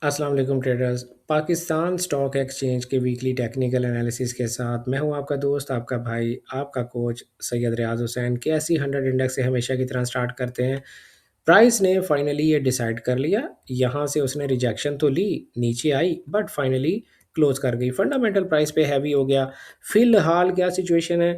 अस्सलाम वालेकुम traders. Pakistan stock exchange के वीकली टेक्निकल एनालिसिस के साथ मैं हूं आपका दोस्त, आपका भाई, आपका कोच सैयद रियाज हुसैन। कैसी 100 इंडेक्स से हमेशा की तरह स्टार्ट करते हैं। प्राइस ने फाइनली ये डिसाइड कर लिया। यहाँ से उसने रिजेक्शन तो ली, नीचे आई बट फाइनली क्लोज कर गई। फंडामेंटल प्राइस पे हैवी हो गया। फिलहाल क्या सिचुएशन है?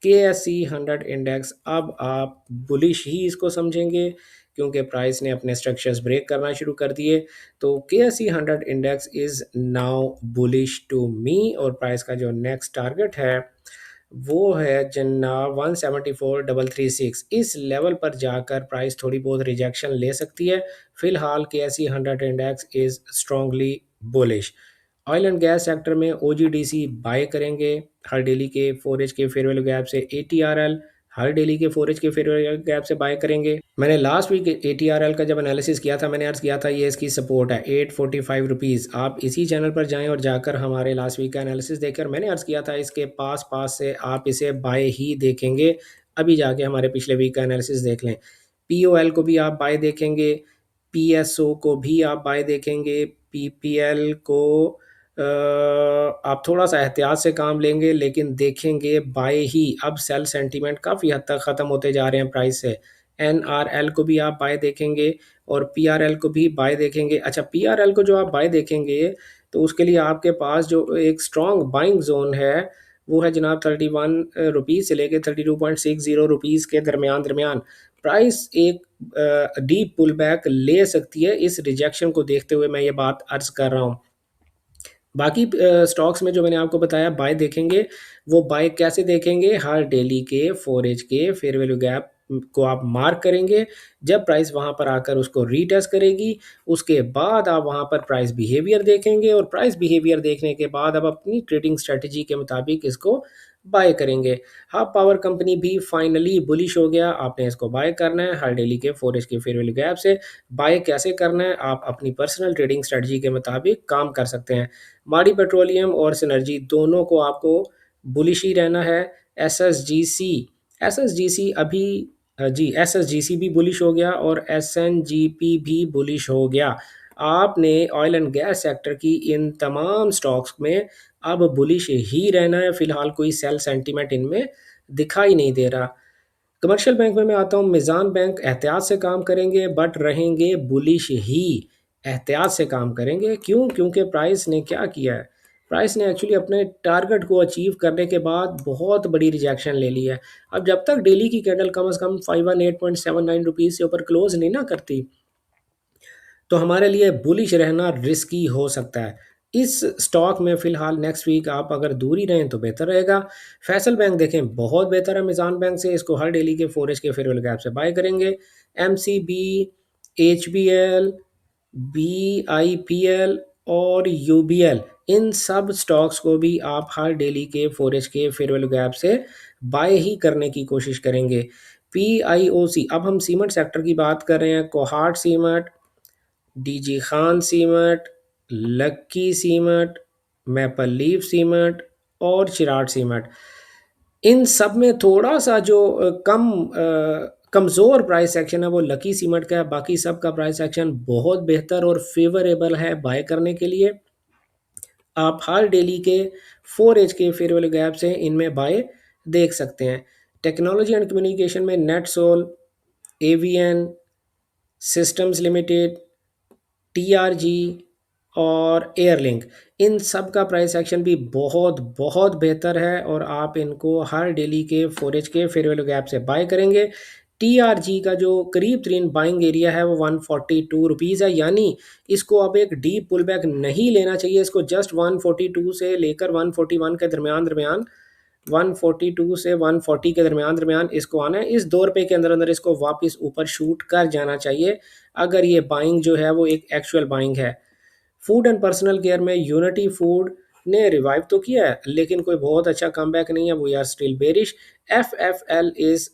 के एस सी 100 इंडेक्स अब आप बुलिश ही इसको समझेंगे, क्योंकि प्राइस ने अपने स्ट्रक्चर्स ब्रेक करना शुरू कर दिए। तो K S C 100 index is now bullish to me, और प्राइस का जो नेक्स्ट टारगेट है वो है जनाब 174,336। इस लेवल पर जाकर प्राइस थोड़ी बहुत रिजेक्शन ले सकती है। फिलहाल K S C 100 index is strongly bullish. Oil and gas sector में O G D C bye करेंगे। हर डेली के 4H के फेयर वैल्यू गैप से ए टी आर एल, हर डेली के 4H के फेयर वैल्यू गैप से बाय करेंगे। मैंने last week A T R L का जब एनालिसिस किया था, मैंने अर्ज किया था ये इसकी सपोर्ट है 845 रुपीज़। आप इसी चैनल पर जाएं और जाकर हमारे लास्ट वीक का एनालिसिस देखकर मैंने अर्ज किया था इसके पास पास से आप इसे बाय ही देखेंगे। अभी जाके हमारे पिछले वीक का एनालिसिस देख लें। पी ओ एल को भी आप बाय देखेंगे, पी एस ओ को भी आप बाय देखेंगे, पी पी एल को आप थोड़ा सा एहतियात से काम लेंगे, लेकिन देखेंगे बाय ही। अब सेल सेंटीमेंट काफ़ी हद तक ख़त्म होते जा रहे हैं प्राइस से। एन आर एल को भी आप बाय देखेंगे और पी आर एल को भी बाय देखेंगे। अच्छा, पी आर एल को जो आप बाय देखेंगे तो उसके लिए आपके पास जो एक स्ट्रॉन्ग बाइंग जोन है वो है जनाब 31 रुपीज़ से लेके 32.60 रुपीज़ के दरमियान दरमियान प्राइस एक डीप पुल बैक ले सकती है। इस रिजेक्शन को देखते हुए मैं ये बात अर्ज कर रहा हूँ। बाकी स्टॉक्स में जो मैंने आपको बताया बाय देखेंगे, वो बाय कैसे देखेंगे? हर डेली के 4H के फेयर वैल्यू गैप को आप मार्क करेंगे। जब प्राइस वहाँ पर आकर उसको रीटेस्ट करेगी, उसके बाद आप वहाँ पर प्राइस बिहेवियर देखेंगे, और प्राइस बिहेवियर देखने के बाद आप अपनी ट्रेडिंग स्ट्रेटजी के मुताबिक इसको बाय करेंगे। हाँ, पावर कंपनी भी फाइनली बुलिश हो गया। आपने इसको बाय करना है हर डेली के 4H के फेयर वैल्यू गैप से। बाय कैसे करना है? आप अपनी पर्सनल ट्रेडिंग स्ट्रेटजी के मुताबिक काम कर सकते हैं। माड़ी पेट्रोलियम और सिनर्जी दोनों को आपको बुलिश ही रहना है। एस एस जी सी, एस एस जी सी अभी जी एस एस जी सी भी बुलिश हो गया और एस एन जी पी भी बुलिश हो गया। आपने ऑयल एंड गैस सेक्टर की इन तमाम स्टॉक्स में अब बुलिश ही रहना है। फिलहाल कोई सेल सेंटीमेंट इनमें दिखाई नहीं दे रहा। कमर्शियल बैंक में मैं आता हूँ। मिज़ान बैंक एहतियात से काम करेंगे बट रहेंगे बुलिश ही। एहतियात से काम करेंगे, क्यों? क्योंकि प्राइस ने क्या किया है? प्राइस ने एक्चुअली अपने टारगेट को अचीव करने के बाद बहुत बड़ी रिजेक्शन ले ली है। अब जब तक डेली की कैंडल कम से कम 518.79 रुपीज़ से ऊपर क्लोज नहीं ना करती, तो हमारे लिए बुलिश रहना रिस्की हो सकता है। इस स्टॉक में फ़िलहाल नेक्स्ट वीक आप अगर दूर ही रहें तो बेहतर रहेगा। फैसल बैंक देखें, बहुत बेहतर है मिज़ान बैंक से। इसको हर डेली के 4H के फेयर वैल्यू गैप से बाय करेंगे। एमसीबी, एचबीएल, बीआईपीएल और यूबीएल, इन सब स्टॉक्स को भी आप हर डेली के 4H के फेयर वैल्यू गैप से बाय ही करने की कोशिश करेंगे। पीआईओसी, अब हम सीमेंट सेक्टर की बात कर रहे हैं। Kohat cement, DG Khan cement, Lucky cement, Maple Leaf cement और चिराट सीमेंट, इन सब में थोड़ा सा जो कमज़ोर प्राइस एक्शन है वो लकी सीमेंट का है। बाकी सब का प्राइस एक्शन बहुत बेहतर और फेवरेबल है बाय करने के लिए। आप हर डेली के 4H के फेयर वैल्यू गैप से इनमें बाय देख सकते हैं। टेक्नोलॉजी एंड कम्युनिकेशन में NetSol, AVN, systems limited, TRG और एयरलिंक, इन सब का प्राइस एक्शन भी बहुत बहुत बेहतर है और आप इनको हर डेली के 4H के फेयर वैल्यू गैप से बाय करेंगे। टीआरजी का जो करीब तरीन बाइंग एरिया है वो 142 रुपीज़ है, यानी इसको अब एक डीप पुल बैक नहीं लेना चाहिए। इसको जस्ट 142 से लेकर 141 के दरमियान दरमियान 142 से 140 के दरमियान दरमियान इसको आना है। इस 2 रुपये के अंदर अंदर इसको वापस ऊपर शूट कर जाना चाहिए, अगर ये बाइंग जो है वो एक एक्चुअल बाइंग है। फूड एंड पर्सनल केयर में यूनिटी फूड ने रिवाइव तो किया है, लेकिन कोई बहुत अच्छा कमबैक नहीं है। We are still bearish. F F L is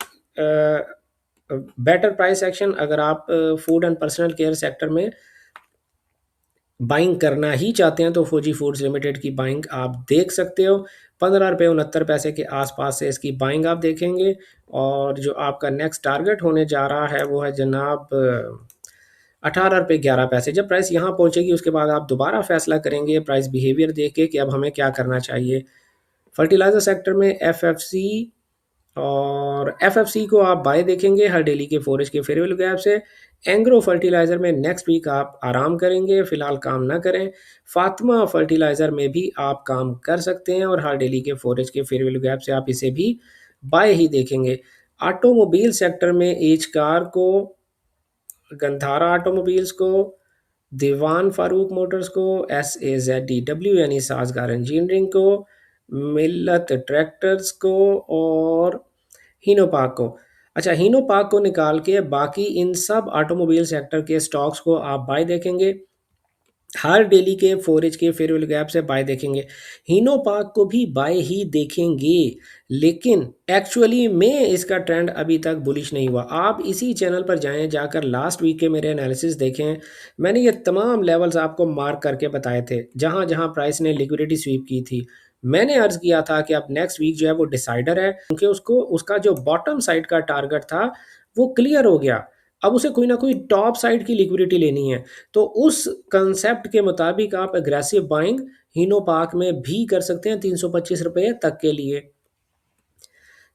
better price action. अगर आप food and personal care sector में बाइंग करना ही चाहते हैं तो फौजी फूड्स लिमिटेड की बाइंग आप देख सकते हो। 15 रुपये 69 पैसे के आसपास से इसकी बाइंग आप देखेंगे। और जो आपका नेक्स्ट टारगेट होने जा रहा है वो है जनाब 18 रुपये 11 पैसे। जब प्राइस यहाँ पहुँचेगी उसके बाद आप दोबारा फैसला करेंगे प्राइस बिहेवियर देख के कि अब हमें क्या करना चाहिए। फर्टिलाइज़र सेक्टर में एफएफसी, और एफएफसी को आप बाय देखेंगे हर डेली के फोरेज के फेयर वैल्यू गैप से। एंग्रो फर्टिलाइज़र में नेक्स्ट वीक आप आराम करेंगे, फिलहाल काम ना करें। फातिमा फर्टिलाइज़र में भी आप काम कर सकते हैं और हर डेली के फोरेज के फेयर वैल्यू गैप से आप इसे भी बाय ही देखेंगे। ऑटोमोबाइल सेक्टर में एच कार को, गंधारा ऑटोमोबाइल्स को, दीवान फारूक मोटर्स को, SAZDW यानी साजगार इंजीनियरिंग को, मिल्लत ट्रैक्टर्स को और हीनो पाक को। अच्छा, हीनो पाक को निकाल के बाकी इन सब ऑटोमोबाइल सेक्टर के स्टॉक्स को आप बाय देखेंगे, हर डेली के फोरेज के फेयर वैल्यू गैप से बाय देखेंगे। हीनो पार्क को भी बाय ही देखेंगे, लेकिन एक्चुअली में इसका ट्रेंड अभी तक बुलिश नहीं हुआ। आप इसी चैनल पर जाएं, जाकर लास्ट वीक के मेरे एनालिसिस देखें। मैंने ये तमाम लेवल्स आपको मार्क करके बताए थे जहां जहां प्राइस ने लिक्विडिटी स्वीप की थी। मैंने अर्ज किया था कि अब नेक्स्ट वीक जो है वो डिसाइडर है, क्योंकि उसको उसका जो बॉटम साइड का टारगेट था वो क्लियर हो गया। अब उसे कोई ना कोई टॉप साइड की लिक्विडिटी लेनी है। तो उस कंसेप्ट के मुताबिक आप एग्रेसिव बाइंग हीनो पार्क में भी कर सकते हैं 325 रुपये तक के लिए।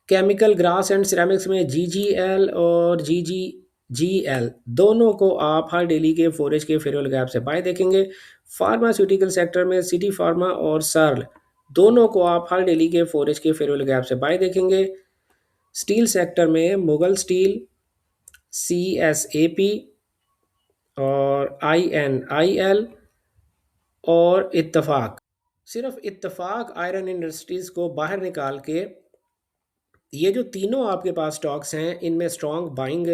केमिकल ग्रास एंड सिरेमिक्स में GGL और GGGL दोनों को आप हर डेली के फोरेज के फेयर वैल्यू गैप से बाय देखेंगे। फार्मास्यूटिकल सेक्टर में सिटी फार्मा और सर्ल दोनों को आप हर डेली के फोरेज के फेयर वैल्यू गैप से बाय देखेंगे। स्टील सेक्टर में मुगल स्टील, CSAP और INIL और इत्तफाक। सिर्फ इत्तफाक आयरन इंडस्ट्रीज को बाहर निकाल के ये जो तीनों आपके पास स्टॉक्स हैं इनमें स्ट्रॉन्ग बाइंग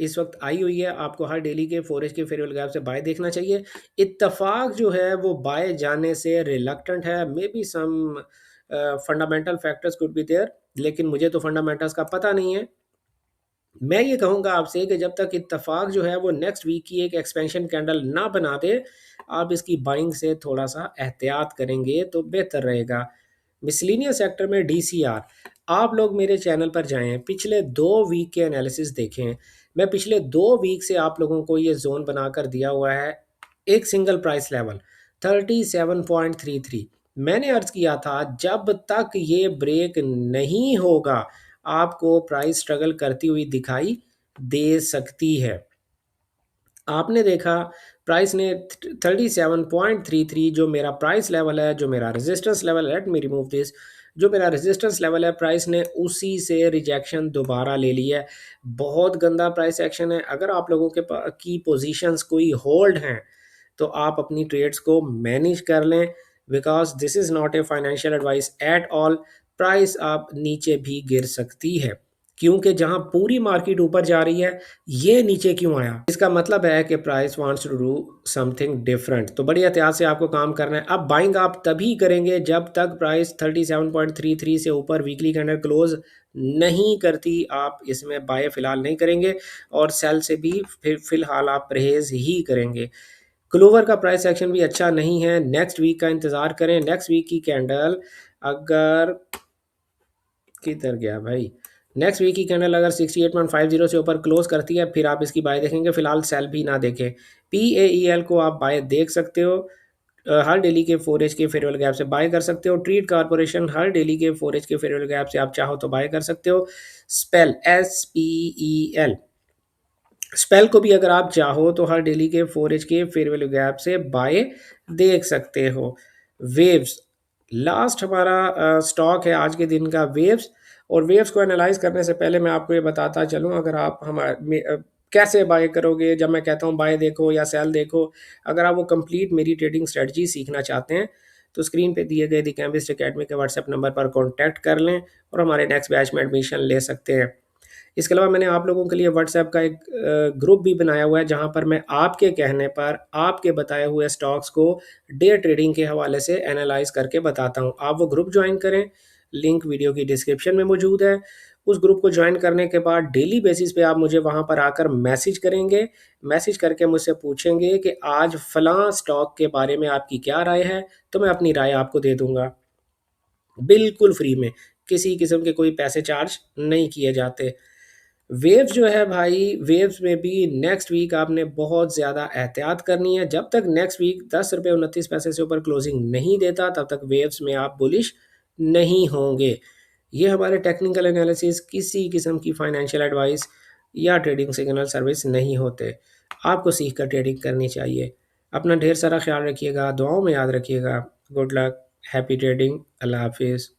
इस वक्त आई हुई है। आपको हर डेली के फोरेज के फेयर वैल्यू गैप से बाय देखना चाहिए। इत्तफाक जो है वो बाय जाने से रिलक्टेंट है, may be some fundamental factors could be there, लेकिन मुझे तो फंडामेंटल्स का पता नहीं है। मैं ये कहूँगा आपसे कि जब तक इत्तेफाक जो है वो नेक्स्ट वीक की एक एक्सपेंशन कैंडल ना बना दे, आप इसकी बाइंग से थोड़ा सा एहतियात करेंगे तो बेहतर रहेगा। मिसलिनियस सेक्टर में DCR, आप लोग मेरे चैनल पर जाएं, पिछले 2 वीक के एनालिसिस देखें। मैं पिछले 2 वीक से आप लोगों को ये जोन बनाकर दिया हुआ है, एक सिंगल प्राइस लेवल 37.33। मैंने अर्ज किया था जब तक ये ब्रेक नहीं होगा आपको प्राइस स्ट्रगल करती हुई दिखाई दे सकती है। आपने देखा प्राइस ने 37.33 जो मेरा प्राइस लेवल है, जो मेरा रेजिस्टेंस लेवल है, लेट मी रिमूव दिस, जो मेरा रेजिस्टेंस लेवल है, प्राइस ने उसी से रिजेक्शन दोबारा ले ली है। बहुत गंदा प्राइस एक्शन है। अगर आप लोगों के की पोजीशंस कोई होल्ड हैं तो आप अपनी ट्रेड्स को मैनेज कर लें, because this is not a financial advice at all. Price आप नीचे भी गिर सकती है, क्योंकि जहां पूरी मार्केट ऊपर जा रही है ये नीचे क्यों आया, इसका मतलब है कि price wants to do something different. तो बड़ी एहतियात से आपको काम करना है। अब बाइंग आप तभी करेंगे जब तक प्राइस 37.33 से ऊपर वीकली कैंडल क्लोज नहीं करती, आप इसमें बाय फिलहाल नहीं करेंगे और सेल से भी फिर फिलहाल आप परहेज ही करेंगे। क्लोवर का प्राइस एक्शन भी अच्छा नहीं है, नेक्स्ट वीक का इंतज़ार करें। नेक्स्ट वीक की कैंडल अगर, किधर गया भाई, नेक्स्ट वीक की कैंडल अगर 68.50 से ऊपर क्लोज करती है फिर आप इसकी बाय देखेंगे, फिलहाल सेल भी ना देखें। PAEL को आप बाय देख सकते हो, हर डेली के फोरेज के फेयर वैल्यू गैप से बाय कर सकते हो। ट्रीट कॉर्पोरेशन हर डेली के फोरेज के फेयर वैल्यू गैप से आप चाहो तो बाय कर सकते हो। स्पेल SPEL, स्पेल को भी अगर आप चाहो तो हर डेली के फोरेज के फेयर वैल्यू गैप से बाय देख सकते हो। वेव्स लास्ट हमारा स्टॉक है आज के दिन का, वेव्स। और वेव्स को एनालाइज करने से पहले मैं आपको ये बताता चलूँ, अगर आप हमारे कैसे बाय करोगे, जब मैं कहता हूँ बाय देखो या सेल देखो, अगर आप वो कंप्लीट मेरी ट्रेडिंग स्ट्रेटजी सीखना चाहते हैं तो स्क्रीन पे दिए गए द कैम्बिस्ट एकेडमी के व्हाट्सएप नंबर पर कॉन्टैक्ट कर लें और हमारे नेक्स्ट बैच में एडमिशन ले सकते हैं। इसके अलावा मैंने आप लोगों के लिए व्हाट्सएप का एक ग्रुप भी बनाया हुआ है जहां पर मैं आपके कहने पर आपके बताए हुए स्टॉक्स को डे ट्रेडिंग के हवाले से एनालाइज करके बताता हूं। आप वो ग्रुप ज्वाइन करें, लिंक वीडियो की डिस्क्रिप्शन में मौजूद है। उस ग्रुप को ज्वाइन करने के बाद डेली बेसिस पे आप मुझे वहां पर आकर मैसेज करेंगे, मैसेज करके मुझसे पूछेंगे कि आज फलां स्टॉक के बारे में आपकी क्या राय है, तो मैं अपनी राय आपको दे दूंगा बिल्कुल फ्री में, किसी किस्म के कोई पैसे चार्ज नहीं किए जाते। वेव्स जो है भाई, वेव्स में भी नेक्स्ट वीक आपने बहुत ज़्यादा एहतियात करनी है। जब तक नेक्स्ट वीक ₹10.29 से ऊपर क्लोजिंग नहीं देता, तब तक वेव्स में आप बुलिश नहीं होंगे। ये हमारे टेक्निकल एनालिसिस किसी किस्म की फाइनेंशियल एडवाइस या ट्रेडिंग सिग्नल सर्विस नहीं होते। आपको सीख कर ट्रेडिंग करनी चाहिए। अपना ढेर सारा ख्याल रखिएगा, दुआओं में याद रखिएगा। गुड लक, हैप्पी ट्रेडिंग, अल्लाह हाफिज़।